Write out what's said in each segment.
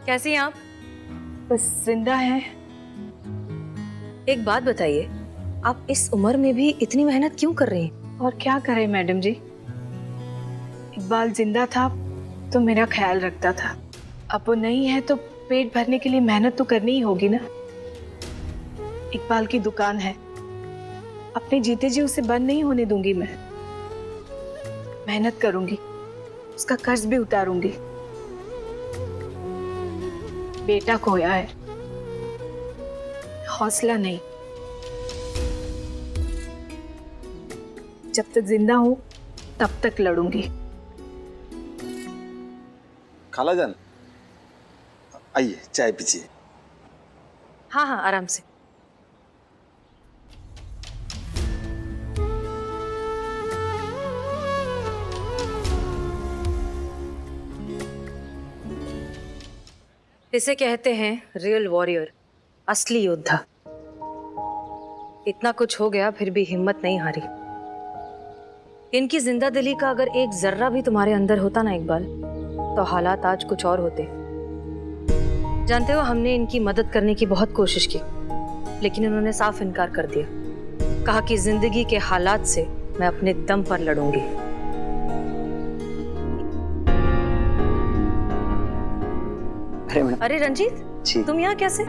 कैसी हैं आप? बस जिंदा है। एक बात बताइए, आप इस उम्र में भी इतनी मेहनत क्यों कर रही हैं? और क्या करें मैडम जी, इकबाल जिंदा था तो मेरा ख्याल रखता था, अब वो नहीं है तो पेट भरने के लिए मेहनत तो करनी ही होगी ना। इकबाल की दुकान है, अपने जीते जी उसे बंद नहीं होने दूंगी। मैं मेहनत करूंगी, उसका कर्ज भी उतारूंगी। बेटा खोया है, हौसला नहीं। जब तक जिंदा हूं तब तक लड़ूंगी। खालाजान, आइए चाय पीजिए। हाँ हाँ, आराम से। इसे कहते हैं रियल वॉरियर, असली योद्धा। इतना कुछ हो गया फिर भी हिम्मत नहीं हारी। इनकी जिंदा दिली का अगर एक जर्रा भी तुम्हारे अंदर होता ना इकबाल, तो हालात आज कुछ और होते। जानते हो, हमने इनकी मदद करने की बहुत कोशिश की, लेकिन इन्होंने साफ इनकार कर दिया। कहा कि जिंदगी के हालात से मैं अपने दम पर लड़ूंगी। अरे रंजीत, तुम यहाँ कैसे?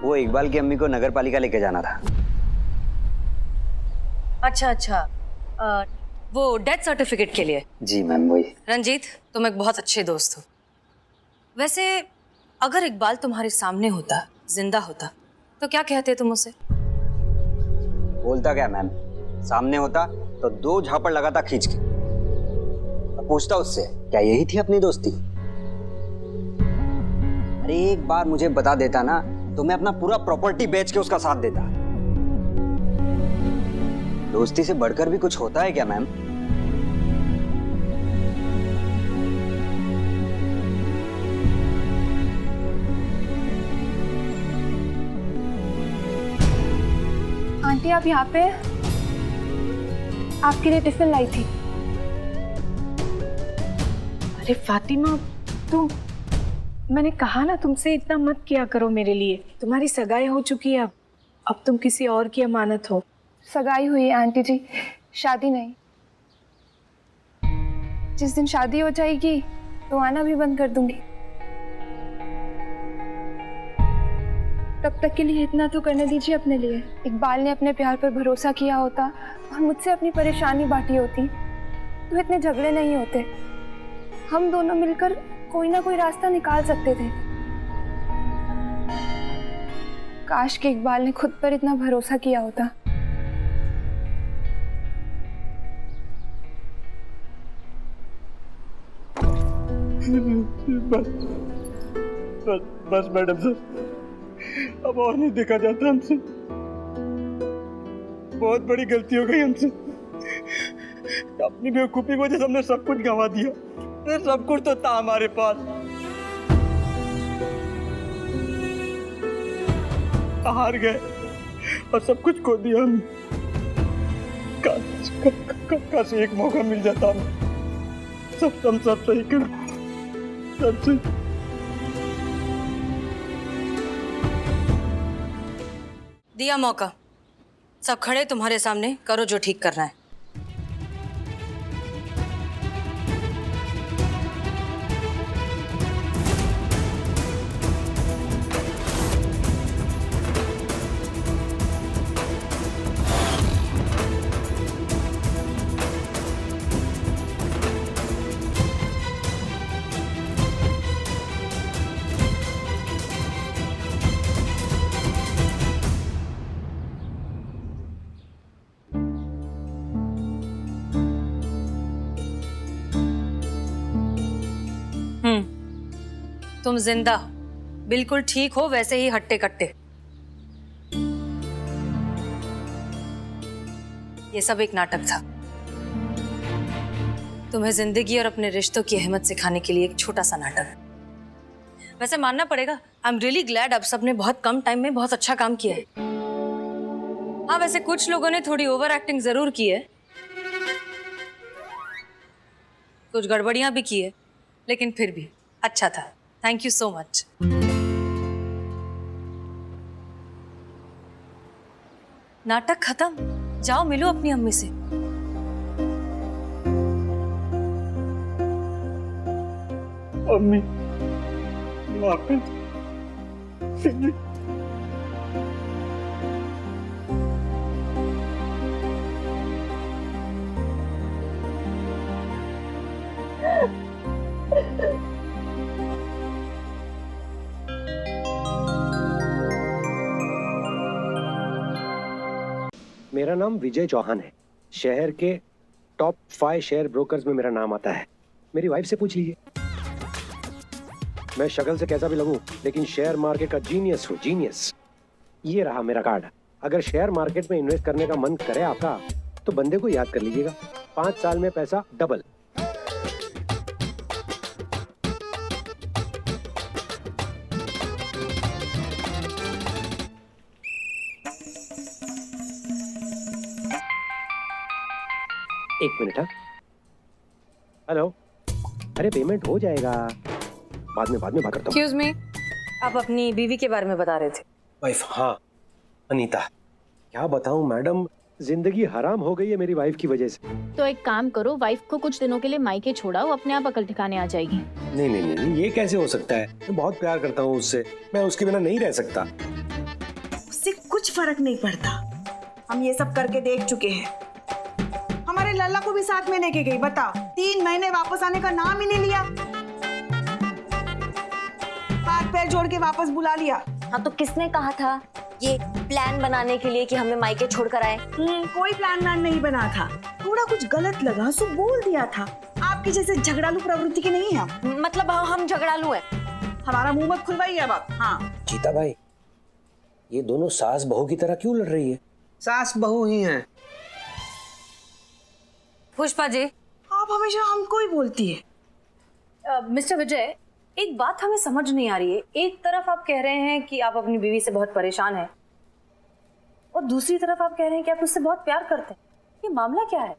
वो इकबाल की अम्मी को नगर पालिका लेके जाना था। अच्छा अच्छा, वो डेथ सर्टिफिकेट के लिए? जी मैम, वही। रंजीत, तुम एक बहुत अच्छे दोस्त हो। वैसे अगर इकबाल तुम्हारे सामने होता, जिंदा होता, तो क्या कहते तुम उसे? बोलता क्या मैम, सामने होता तो 2 झापड़ लगाता खींच के। अब पूछता उससे, क्या यही थी अपनी दोस्ती? अरे एक बार मुझे बता देता ना, तो मैं अपना पूरा प्रॉपर्टी बेच के उसका साथ देता। दोस्ती से बढ़कर भी कुछ होता है क्या मैम? आंटी आप यहाँ पे? आपके लिए टिफिन लाई थी। अरे फातिमा, तुम, मैंने कहा ना तुमसे इतना मत किया करो मेरे लिए। तुम्हारी सगाई हो चुकी है, अब तुम किसी और की अमानत हो। सगाई हुई है आंटी जी, शादी नहीं। जिस दिन शादी हो जाएगी तो आना भी बंद कर दूंगी। तब तक के लिए इतना तो करने दीजिए अपने लिए। इकबाल ने अपने प्यार पर भरोसा किया होता और मुझसे अपनी परेशानी बांटी होती तो इतने झगड़े नहीं होते। हम दोनों मिलकर कोई ना कोई रास्ता निकाल सकते थे। काश कि इकबाल ने खुद पर इतना भरोसा किया होता। बस मैडम सर, अब और नहीं देखा जाता हमसे। बहुत बड़ी गलती हो गई हमसे। अपनी बेवकूफी की वजह से हमने सब कुछ गंवा दिया। फिर सब कुछ तो था हमारे पास, हार गए और सब कुछ खो दिया हमने। काश एक मौका मिल जाता हमें, सब सही कर, सब सही। दिया मौका, सब खड़े तुम्हारे सामने, करो जो ठीक करना है। तुम जिंदा हो, बिल्कुल ठीक हो, वैसे ही हट्टे कट्टे। ये सब एक नाटक था, तुम्हें जिंदगी और अपने रिश्तों की अहमियत सिखाने के लिए एक छोटा सा नाटक। वैसे मानना पड़ेगा, आई एम रियली ग्लैड आप सबने बहुत कम टाइम में बहुत अच्छा काम किया है। हाँ, वैसे कुछ लोगों ने थोड़ी ओवर एक्टिंग जरूर की है, कुछ गड़बड़ियां भी की है, लेकिन फिर भी अच्छा था। Thank you so much. नाटक खत्म, जाओ मिलो अपनी अम्मी से। अम्मी माफ कर दो। मेरा नाम विजय चौहान है। शहर के टॉप 5 शेयर ब्रोकर्स में मेरा नाम आता है। मेरी वाइफ से पूछ लीजिए। मैं शक्ल से कैसा भी लगूं, लेकिन शेयर मार्केट का जीनियस हूँ, जीनियस। ये रहा मेरा कार्ड। अगर शेयर मार्केट में इन्वेस्ट करने का मन करे आपका, तो बंदे को याद कर लीजिएगा। 5 साल में पैसा डबल। एक मिनट। हाँ, हेलो। अरे पेमेंट हो जाएगा, बाद में बात करता हूँ। एक्सक्यूज मी, आप अपनी बीवी के बारे में बता रहे थे। वाइफ? हाँ, अनीता। क्या बताऊं मैडम, जिंदगी हराम हो गई है मेरी वाइफ की वजह से। तो एक काम करो, वाइफ को कुछ दिनों के लिए मायके छोड़ाओ, अपने आप अकल ठिकाने आ जाएगी। नहीं नहीं नहीं, ये कैसे हो सकता है? मैं बहुत प्यार करता हूँ उससे, मैं उसके बिना नहीं रह सकता। उससे कुछ फर्क नहीं पड़ता। हम ये सब करके देख चुके हैं। हमारे लल्ला को भी साथ में लेके गई, बता 3 महीने वापस आने का नाम ही नहीं लिया। हाथ पैर जोड़ के वापस बुला लिया। हाँ तो किसने कहा था ये प्लान बनाने के लिए कि हमें मायके छोड़कर आए? कोई प्लान नहीं बना था। थोड़ा कुछ गलत लगा सो बोल दिया था। आपकी जैसे झगड़ालू प्रवृत्ति के नहीं है हम। मतलब हम झगड़ालू हैं? हमारा मुंह मत खुलवाइए अब आप। हाँ गीता भाई, ये दोनों सास बहू की तरह क्यों लड़ रही है? सास बहू ही हैं। पुष्पा जी, आप हमेशा हमको ही बोलती है। मिस्टर विजय, एक बात हमें समझ नहीं आ रही है। एक तरफ आप कह रहे हैं कि आप अपनी बीवी से बहुत परेशान हैं, और दूसरी तरफ आप कह रहे हैं कि आप उससे बहुत प्यार करते हैं। ये मामला क्या है?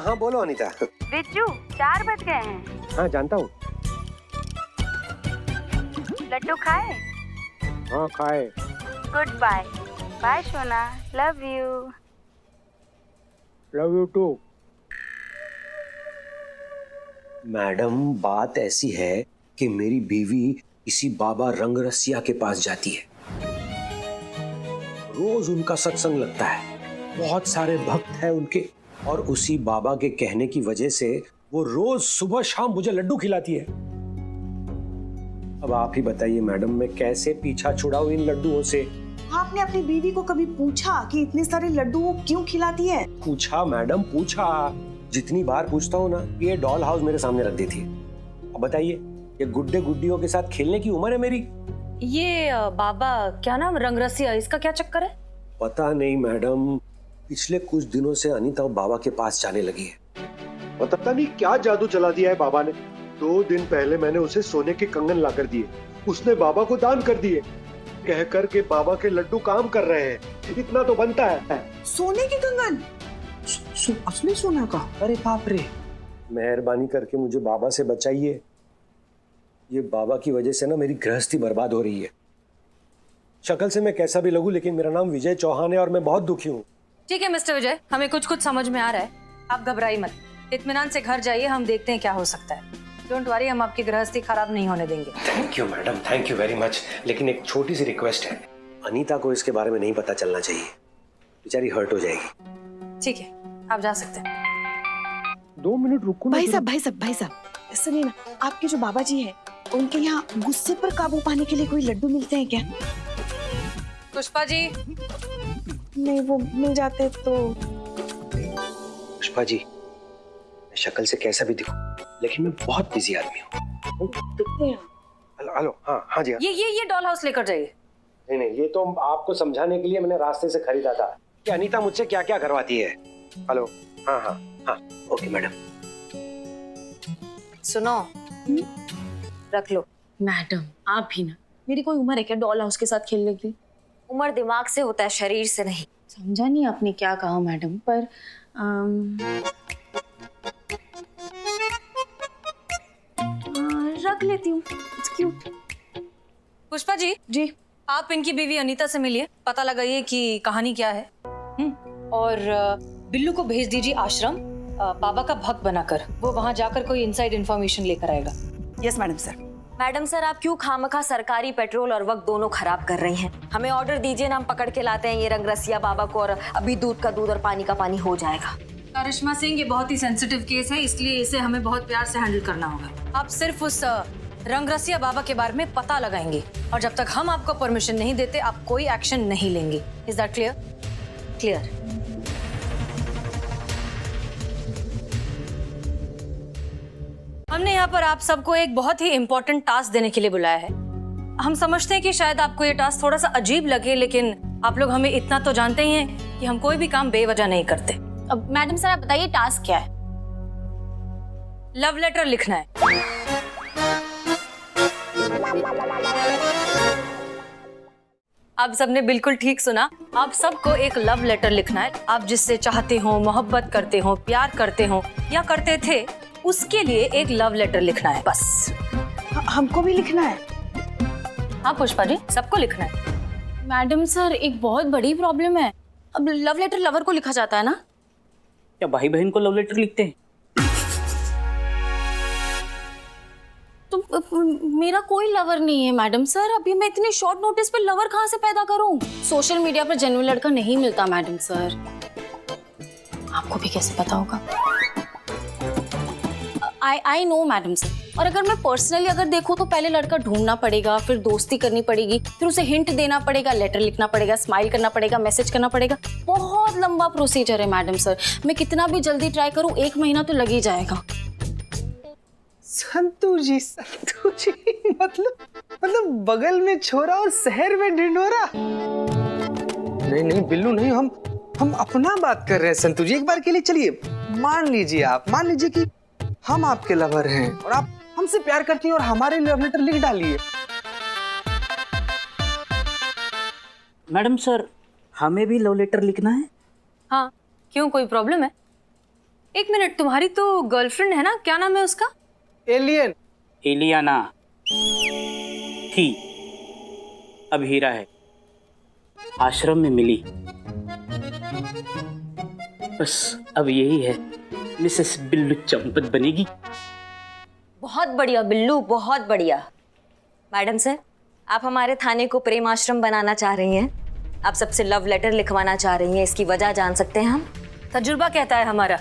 हाँ, बोलो अनीता। बिज्जू 4 बज गए हैं। हाँ जानता हूँ। लड्डू खाए? हाँ खाए। Good bye. बाय सोना, love you. Love you too. Madam, बात ऐसी है कि मेरी बीवी किसी बाबा रंगरसिया के पास जाती है। रोज उनका सत्संग लगता है, बहुत सारे भक्त हैं उनके, और उसी बाबा के कहने की वजह से वो रोज सुबह शाम मुझे लड्डू खिलाती है। अब आप ही बताइए मैडम, मैं कैसे पीछा छुड़ाऊं इन लड्डुओं से? आपने अपनी बीवी को कभी पूछा कि इतने सारे लड्डू वो क्यों खिलाती है? पूछा मैडम, पूछा। जितनी बार पूछता हूँ ना, ये डॉल हाउस मेरे सामने रख देती है। अब बताइए, ये गुड्डे गुड्डियों के साथ खेलने की उम्र है मेरी? ये बाबा क्या नाम, रंगरसिया, इसका क्या चक्कर है? पता नहीं मैडम, पिछले कुछ दिनों से अनीता बाबा के पास जाने लगी है। पता नहीं क्या जादू चला दिया है बाबा ने। 2 दिन पहले मैंने उसे सोने के कंगन लाकर दिए, उसने बाबा को दान कर दिए, कहकर के बाबा के लड्डू काम कर रहे हैं। इतना तो बनता है। सोने के कंगन? असली सोना का? अरे बाप रे। मेहरबानी करके मुझे बाबा से बचाइए। ये बाबा की वजह से ना मेरी गृहस्थी बर्बाद हो रही है। शक्ल से मैं कैसा भी लगूं, लेकिन मेरा नाम विजय चौहान है और मैं बहुत दुखी हूँ। ठीक है मिस्टर विजय, हमें कुछ समझ में आ रहा है। आप घबराइए मत, इत्मीनान से घर जाइए, हम देखते हैं क्या हो सकता है। डोंट वरी, हम आपकी गृहस्थी खराब नहीं होने देंगे। Thank you madam, thank you very much. लेकिन एक छोटी सी रिक्वेस्ट है, अनीता को इसके बारे में नहीं पता चलना चाहिए, बेचारी हर्ट हो जाएगी। ठीक है, आप जा सकते हैं। 2 मिनट रुको। भाई साहब सुनिए ना, आपके जो बाबा जी हैं, उनके यहाँ गुस्से पर काबू पाने के लिए कोई लड्डू मिलते हैं क्या? पुष्पा जी। नहीं, वो मिल जाते तो। पुष्पा जी, मैं शक्ल से कैसा भी दिखूं, लेकिन मैं बहुत बिजी आदमी हूँ। हेलो, हाँ जी। ये डॉल हाउस लेकर जाइए। नहीं, ये तो आपको समझाने के लिए मैंने रास्ते से खरीदा था कि अनीता मुझसे क्या क्या करवाती है। हेलो, हाँ, ओके मैडम। सुनो, रख लो। मैडम आप भी ना, मेरी कोई उम्र है क्या डॉल हाउस के साथ खेलने की? उम्र दिमाग से होता है, शरीर से नहीं। समझा नहीं आपने क्या कहा मैडम, पर रख लेती हूँ। It's cute. पुष्पा जी, आप इनकी बीवी अनीता से मिलिए, पता लगाइए कि कहानी क्या है। और बिल्लू को भेज दीजिए आश्रम, बाबा का भक्त बनाकर। वो वहां जाकर कोई इनसाइड इन्फॉर्मेशन लेकर आएगा। Yes madam sir. Madam sir, आप क्यों खामखा सरकारी पेट्रोल और वक्त दोनों खराब कर रही हैं? हमें ऑर्डर दीजिए ना, हम पकड़ के लाते हैं ये रंगरसिया बाबा को, और अभी दूध का दूध और पानी का पानी हो जाएगा। करिश्मा सिंह, ये बहुत ही सेंसिटिव केस है, इसलिए इसे हमें बहुत प्यार से हैंडल करना होगा। आप सिर्फ उस रंगरसिया बाबा के बारे में पता लगाएंगे, और जब तक हम आपको परमिशन नहीं देते आप कोई एक्शन नहीं लेंगे। Is that clear? क्लियर। हमने यहाँ पर आप सबको एक बहुत ही इम्पोर्टेंट टास्क देने के लिए बुलाया है। हम समझते हैं कि शायद आपको ये टास्क थोड़ा सा अजीब लगे, लेकिन आप लोग हमें इतना तो जानते ही हैं कि हम कोई भी काम बेवजह नहीं करते। अब मैडम सर, आप बताइए टास्क क्या है? लव लेटर लिखना है। आप सबने बिल्कुल ठीक सुना, आप सबको एक लव लेटर लिखना है। आप जिससे चाहते हो, मोहब्बत करते हो, प्यार करते हो या करते थे, उसके लिए एक लव लेटर लिखना है बस। हमको भी लिखना है? हाँ पुष्पा जी, सबको लिखना है। मैडम सर, एक बहुत बड़ी प्रॉब्लम है। अब लव लेटर लवर को लिखा जाता है ना? क्या भाई बहन को लव लेटर लिखते हैं? तो मेरा कोई लवर नहीं है मैडम सर। अभी मैं इतने शॉर्ट नोटिस पे लवर कहाँ से पैदा करूं? सोशल मीडिया पर जेन्युइन लड़का नहीं मिलता मैडम सर। आपको भी कैसे पता होगा? I know madam sir. और अगर मैं पर्सनली अगर देखूं तो पहले लड़का ढूंढना पड़ेगा, फिर दोस्ती करनी पड़ेगी, फिर उसे हिंट देना पड़ेगा, लेटर लिखना पड़ेगा, स्माइल करना पड़ेगा, मैसेज करना पड़ेगा। बहुत लंबा प्रोसीजर है मैडम सर। मैं कितना भी जल्दी ट्राई करूं, 1 महीना तो लग ही जाएगा। संतू जी मतलब बगल में छोरा और शहर में ढिंढोरा। नहीं बिल्लू नहीं, हम अपना बात कर रहे हैं संतू जी। एक बार के लिए चलिए, मान लीजिए कि हम आपके लवर हैं और आप हमसे प्यार करती हैं और हमारे लव लेटर लिख डालिए। मैडम सर, हमें भी लव लेटर लिखना है? हाँ, क्यों, कोई प्रॉब्लम है? 1 मिनट, तुम्हारी तो गर्लफ्रेंड है ना, क्या नाम है उसका? एलियाना थी, अब हीरा है। आश्रम में मिली, बस अब यही है, मिसेस बिल्लू चंपत बनेगी। बहुत बढ़िया बिल्लू, बहुत बढ़िया। मैडम सर, आप हमारे थाने को प्रेम आश्रम बनाना चाह रही हैं, आप सबसे लव लेटर लिखवाना चाह रही हैं, इसकी वजह जान सकते हैं हम? तजुर्बा कहता है हमारा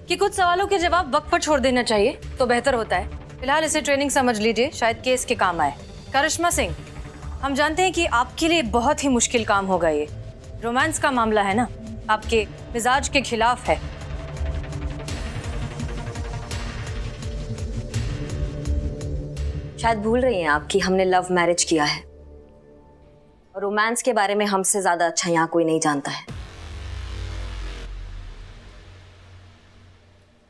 कि कुछ सवालों के जवाब वक्त पर छोड़ देना चाहिए तो बेहतर होता है। फिलहाल इसे ट्रेनिंग समझ लीजिए, शायद केस के काम आए। करिश्मा सिंह, हम जानते हैं कि आपके लिए बहुत ही मुश्किल काम होगा ये। रोमांस का मामला है ना, आपके मिजाज के खिलाफ है। शायद भूल रही हैं आप कि हमने लव मैरिज किया है, और रोमांस के बारे में हमसे ज्यादा अच्छा यहाँ कोई नहीं जानता है।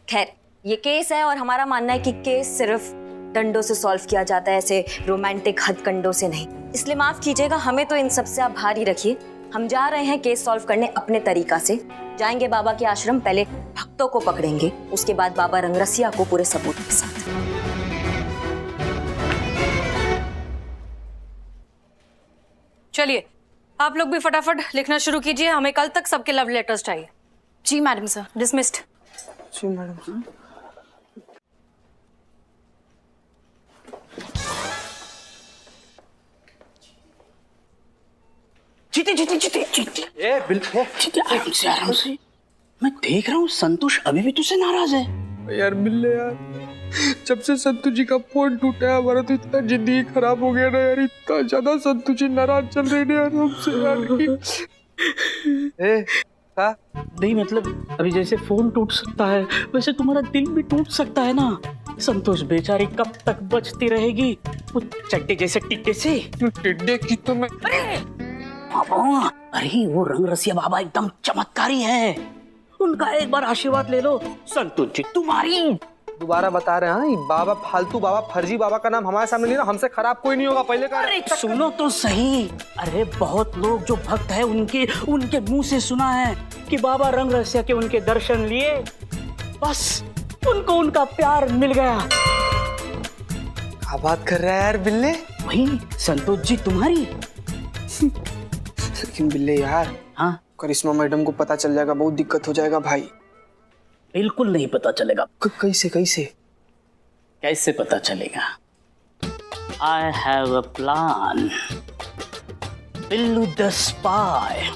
खैर, ये केस है और हमारा मानना है कि केस सिर्फ डंडों से सॉल्व किया जाता है, ऐसे रोमांटिक हथकंडों से नहीं। इसलिए माफ कीजिएगा, हमें तो इन सबसे आप भारी रखिए। हम जा रहे हैं केस सॉल्व करने अपने तरीका से। जाएंगे बाबा के आश्रम, पहले भक्तों को पकड़ेंगे, उसके बाद बाबा रंगरसिया को पूरे सबूत के साथ। चलिए, आप लोग भी फटाफट लिखना शुरू कीजिए, हमें कल तक सबके लव लेटर्स चाहिए। जी मैडम सर। डिसमिस्ड। जी मैडम सर। चीते। ए बिल्कुल आराम से। मैं देख रहा हूँ संतोष अभी भी तुझसे नाराज है। यार बिल्ले यार, जब से संतू जी का फोन टूटा है हमारा तो इतना जिंदगी खराब हो गया ना यार, इतना ज्यादा संतू जी नाराज चल रहे हैं यार हमसे यार। नहीं मतलब अभी जैसे फोन टूट सकता है वैसे तुम्हारा दिल भी टूट सकता है ना। संतोष बेचारी कब तक बचती रहेगी वो चड्डे जैसे टिड्डे से। टिड्डे की तो मैं अरे वो रंगरसिया बाबा एकदम चमत्कारी है, उनका एक बार आशीर्वाद ले लो, संतोष जी तुम्हारी। दोबारा बता रहे हैं, बाबा फालतू बाबा फर्जी बाबा का नाम हमारे सामने लेना, हमसे खराब कोई नहीं होगा। पहले का अरे सुनो तो सही। अरे बहुत लोग जो भक्त है उनके मुंह से सुना है कि बाबा रंगरसिया के उनके दर्शन लिए, बस उनको उनका प्यार मिल गया। क्या बात कर रहा है यार बिल्ले? वही संतोष जी तुम्हारी। लेकिन बिल्ले यार, हाँ करिश्मा मैडम को पता चल जाएगा, बहुत दिक्कत हो जाएगा भाई। बिल्कुल नहीं पता चलेगा। कैसे कैसे कैसे पता चलेगा? I have a plan. Billu the spy.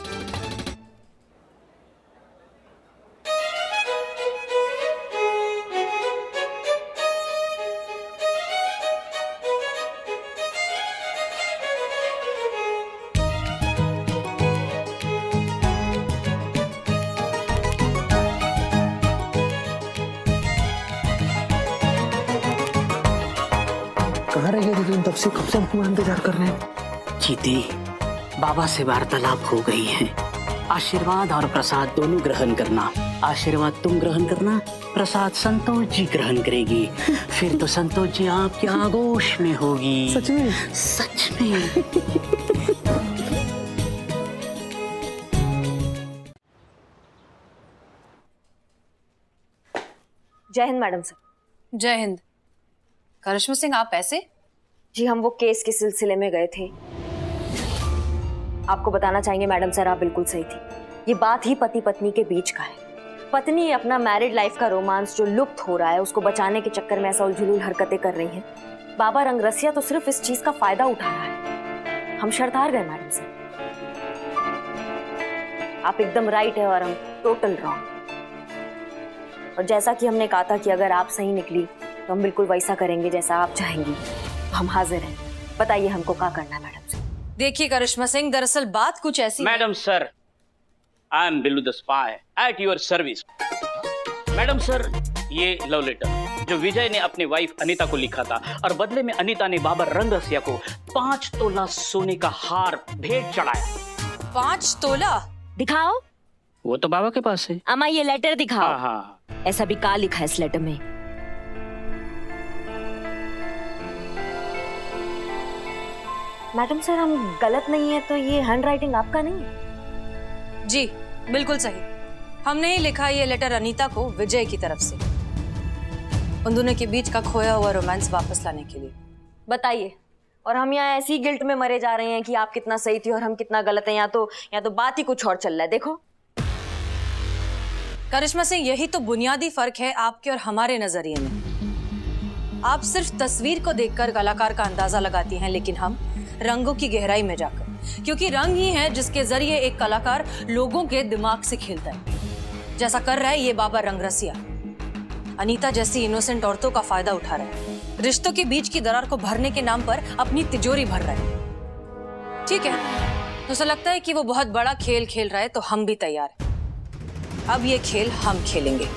कहाँ रह गए थे तुम? तब से कब से हमको इंतजार कर रहे हैं। चीती, बाबा से वार्तालाप हो गई है। आशीर्वाद और प्रसाद दोनों ग्रहण करना। आशीर्वाद तुम ग्रहण करना, प्रसाद संतोष जी ग्रहण करेगी। फिर तो संतोष जी आपके आगोश में होगी। सच में? सच में। जय हिंद मैडम सर। जय हिंद। करिश्मा सिंह, आप ऐसे? जी हम वो केस के सिलसिले में गए थे। आपको बताना चाहेंगे मैडम सर, आप बिल्कुल सही थी। ये बात ही पति पत्नी के बीच का है। पत्नी अपना मैरिड लाइफ का रोमांस जो लुप्त हो रहा है उसको बचाने के चक्कर में ऐसा उलझुल हरकतें कर रही हैं। बाबा रंगरसिया तो सिर्फ इस चीज का फायदा उठा रहा है। हम शर्त हार गए मैडम सर। आप एकदम राइट है और हम टोटल रॉन्ग। और जैसा कि हमने कहा था कि अगर आप सही निकली तो हम बिल्कुल वैसा करेंगे जैसा आप चाहेंगी। तो हम हाजिर हैं, बताइए हमको क्या करना है मैडम सर। देखिए करिश्मा सिंह, दरअसल बात कुछ ऐसी है। Madam sir, I am Billu the spy at your service. Madam sir, ये लव लेटर जो विजय ने अपनी वाइफ अनीता को लिखा था और बदले में अनीता ने बाबा रंगरसिया को 5 तोला सोने का हार भेंट चढ़ाया। 5 तोला? दिखाओ। वो तो बाबा के पास है। अम्मा ये लेटर दिखाओ। हाँ हाँ। ऐसा भी क्या लिखा है इस लेटर में? मैडम सर हम गलत नहीं है तो ये हैंड राइटिंग आपका नहीं है? जी बिल्कुल सही। हमने ही लिखा ये लेटर अनीता को विजय की तरफ से, उन दोनों के बीच का खोया हुआ रोमांस वापस लाने के लिए। बताइए। और हम यहाँ ऐसी गिल्ट में मरे जा रहे हैं कि आप कितना सही थी और हम कितना गलत हैं। या तो बात ही कुछ और चल रहा है। देखो करिश्मा सिंह, यही तो बुनियादी फर्क है आपके और हमारे नजरिए में। आप सिर्फ तस्वीर को देखकर कलाकार का अंदाजा लगाती हैं, लेकिन हम रंगों की गहराई में जाकर, क्योंकि रंग ही है जिसके जरिए एक कलाकार लोगों के दिमाग से खेलता है, जैसा कर रहा है ये बाबा रंगरसिया। अनीता जैसी इनोसेंट औरतों का फायदा उठा रहा है, रिश्तों के बीच की दरार को भरने के नाम पर अपनी तिजोरी भर रहा है। ठीक है, तो उसे लगता है कि वो बहुत बड़ा खेल खेल रहा है, तो हम भी तैयार हैं। अब ये खेल हम खेलेंगे।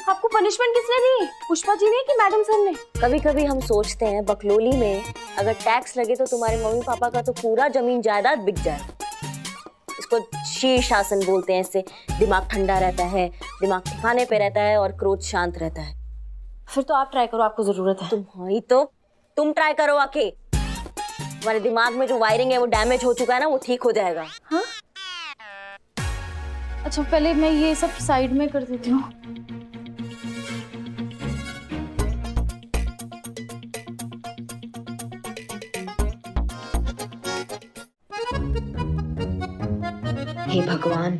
आपको पनिशमेंट किसने दी? पुष्पा जी ने कि मैडम सर ने? कभी कभी हम सोचते हैं बकलोली में अगर टैक्स लगे तो तुम्हारे मम्मी पापा का तो पूरा जमीन जायदाद बिक जाए। इसको शीर्षासन बोलते हैं। इससे दिमाग ठंडा रहता है, दिमाग ठिकाने पे रहता है और क्रोध शांत रहता है। फिर तो आप ट्राई करो, आपको जरूरत है। तुम ट्राई करो आके। तुम्हारे दिमाग में जो वायरिंग है वो डैमेज हो चुका है ना, वो ठीक हो जाएगा। हाँ? अच्छा पहले मैं ये सब साइड में कर देती हूँ। हे भगवान,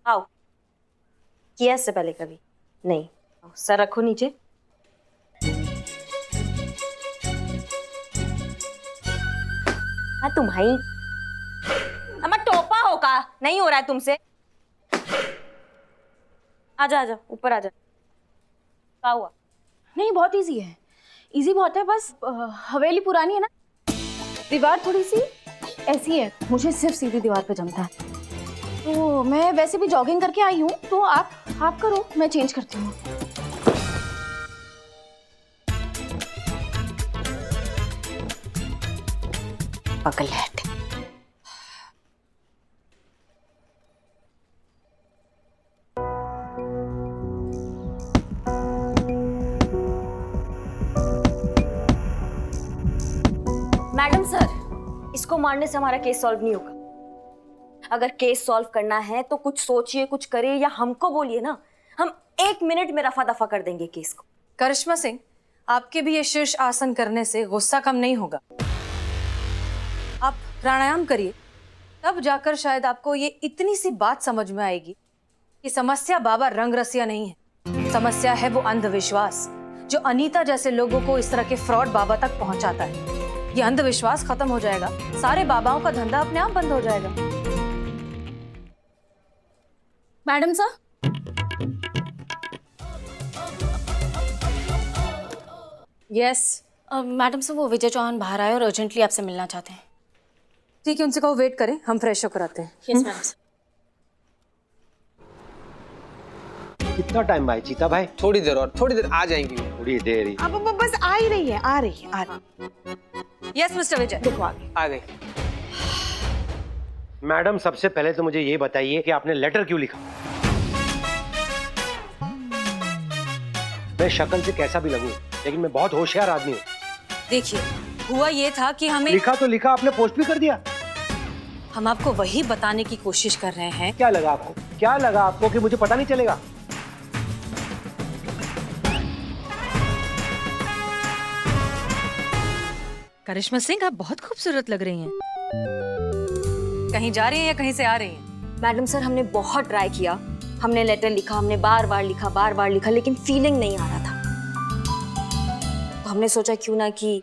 आओ। किया इससे पहले कभी नहीं? सर रखो नीचे। हाँ तुम्हारी अम्मा टोपा हो का नहीं हो रहा है तुमसे। आजा आजा ऊपर आजा। क्या हुआ? नहीं बहुत इजी है, इजी बहुत है। बस हवेली पुरानी है ना, दीवार थोड़ी सी ऐसी है, मुझे सिर्फ सीधी दीवार पे जमता है। तो मैं वैसे भी जॉगिंग करके आई हूँ, तो आप करो, मैं चेंज करती हूँ। पगलेट। मैडम सर, इसको मारने से हमारा केस सॉल्व नहीं होगा। अगर केस सॉल्व करना है तो कुछ सोचिए, कुछ करिए या हमको बोलिए ना, हम 1 मिनट में रफा दफा कर देंगे केस को। करिश्मा सिंह, आपके भी ये शीर्ष आसन करने से गुस्सा कम नहीं होगा। आप प्राणायाम करिए, तब जाकर शायद आपको ये इतनी सी बात समझ में आएगी कि समस्या बाबा रंगरसिया नहीं है, समस्या है वो अंधविश्वास जो अनीता जैसे लोगों को इस तरह के फ्रॉड बाबा तक पहुंचाता है। ये अंधविश्वास खत्म हो जाएगा, सारे बाबाओं का धंधा अपने आप बंद हो जाएगा। Madam sir, yes madam sir वो विजय चौहान बाहर आए और अर्जेंटली आपसे मिलना चाहते हैं। ठीक है, उनसे कहो वेट करें, हम फ्रेश होकर आते हैं। Yes madam sir. कितना टाइम भाई चीता भाई? थोड़ी देर और, थोड़ी देर आ जाएंगी वो। थोड़ी देर ही। अब बस आ ही रही है, आ रही है, आ रही है। यस मिस्टर विजय, देखो आगे। आ गई। मैडम सबसे पहले तो मुझे ये बताइए कि आपने लेटर क्यों लिखा? मैं शक्ल से कैसा भी लगूं, लेकिन मैं बहुत होशियार आदमी हूँ। देखिए हुआ ये था कि हमें लिखा तो लिखा, आपने पोस्ट भी कर दिया। हम आपको वही बताने की कोशिश कर रहे हैं। क्या लगा आपको? क्या लगा आपको कि मुझे पता नहीं चलेगा? करिश्मा सिंह, आप बहुत खूबसूरत लग रही हैं। कहीं जा रही हैं या कहीं से आ रही हैं? मैडम सर, हमने बहुत ट्राई किया, हमने लेटर लिखा, हमने बार बार लिखा, लेकिन फीलिंग नहीं आ रहा था। तो हमने सोचा क्यों ना कि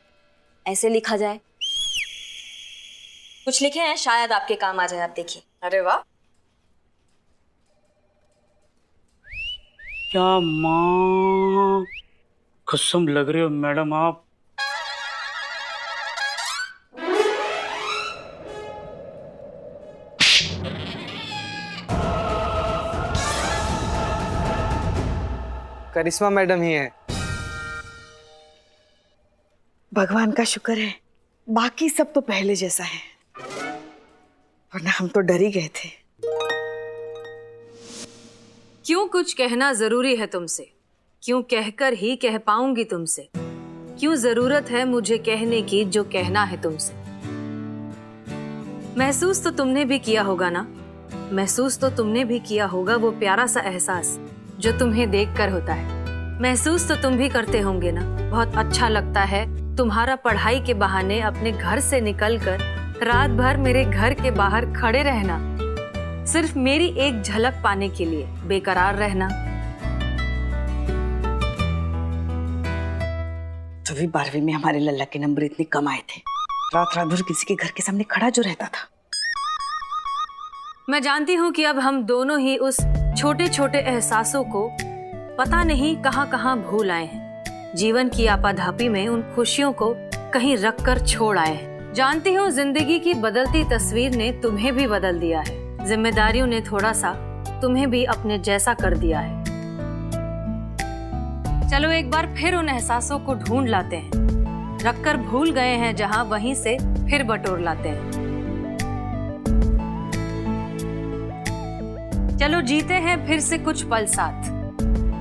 ऐसे लिखा जाए। कुछ लिखे हैं, शायद आपके काम आ जाए, आप देखिए। अरे वाह, क्या माँ कसम लग रही हो मैडम आप। करिश्मा मैडम ही है। भगवान का शुक्र है, बाकी सब तो पहले जैसा है, वरना हम तो डर ही गए थे। क्यों कुछ कहना जरूरी है तुमसे? क्यों कहकर ही कह पाऊंगी तुमसे? क्यों जरूरत है मुझे कहने की जो कहना है तुमसे? महसूस तो तुमने भी किया होगा ना, महसूस तो तुमने भी किया होगा वो प्यारा सा एहसास जो तुम्हें देखकर होता है। महसूस तो तुम भी करते होंगे ना, बहुत अच्छा लगता है तुम्हारा पढ़ाई के बहाने अपने घर से निकलकर रात भर मेरे घर के बाहर खड़े रहना, सिर्फ मेरी एक झलक पाने के लिए बेकरार रहना। तभी 12वीं में हमारे लल्ला के नंबर इतने कम आए थे, रात रात भर किसी के घर के सामने खड़ा जो रहता था। मैं जानती हूँ कि अब हम दोनों ही उस छोटे छोटे एहसासों को पता नहीं कहाँ कहाँ भूल आए हैं। जीवन की आपाधापी में उन खुशियों को कहीं रख कर छोड़ आए हैं। जानती हूँ जिंदगी की बदलती तस्वीर ने तुम्हें भी बदल दिया है, जिम्मेदारियों ने थोड़ा सा तुम्हें भी अपने जैसा कर दिया है। चलो एक बार फिर उन एहसासों को ढूंढ लाते हैं, रखकर भूल गए हैं जहाँ वहीं से फिर बटोर लाते हैं। चलो जीते हैं फिर से कुछ पल साथ,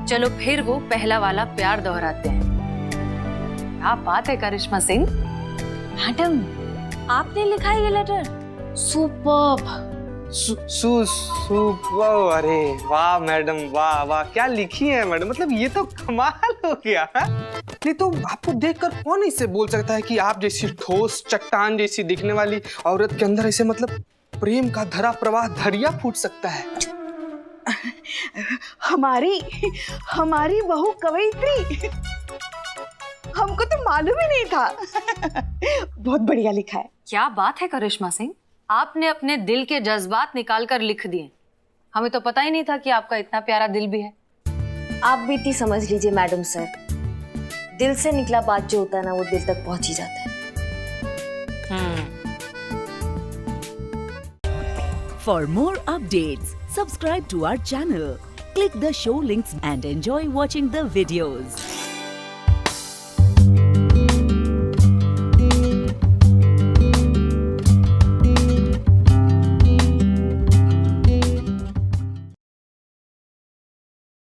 चलो फिर वो पहला वाला प्यार दोहराते हैं। क्या बात है करिश्मा सिंह। मैडम, आपने लिखा है ये लेटर? सुपर्ब। अरे वाह मैडम, वाह वाह, क्या लिखी है मैडम, मतलब ये तो कमाल हो गया है। नहीं तो आपको देखकर कौन इससे बोल सकता है कि आप जैसी ठोस चट्टान जैसी दिखने वाली औरत के अंदर ऐसे मतलब प्रेम का धरा प्रवाह दरिया फूट सकता है। हमारी बहू कवयित्री, हमको तो मालूम ही नहीं था। बहुत बढ़िया लिखा है। क्या बात है करिश्मा सिंह, आपने अपने दिल के जज्बात निकाल कर लिख दिए। हमें तो पता ही नहीं था कि आपका इतना प्यारा दिल भी है। आप भी इतनी समझ लीजिए मैडम सर, दिल से निकला बात जो होता है ना, वो दिल तक पहुंच ही जाता है। For more updates, subscribe to our channel, click the show links and enjoy watching the videos.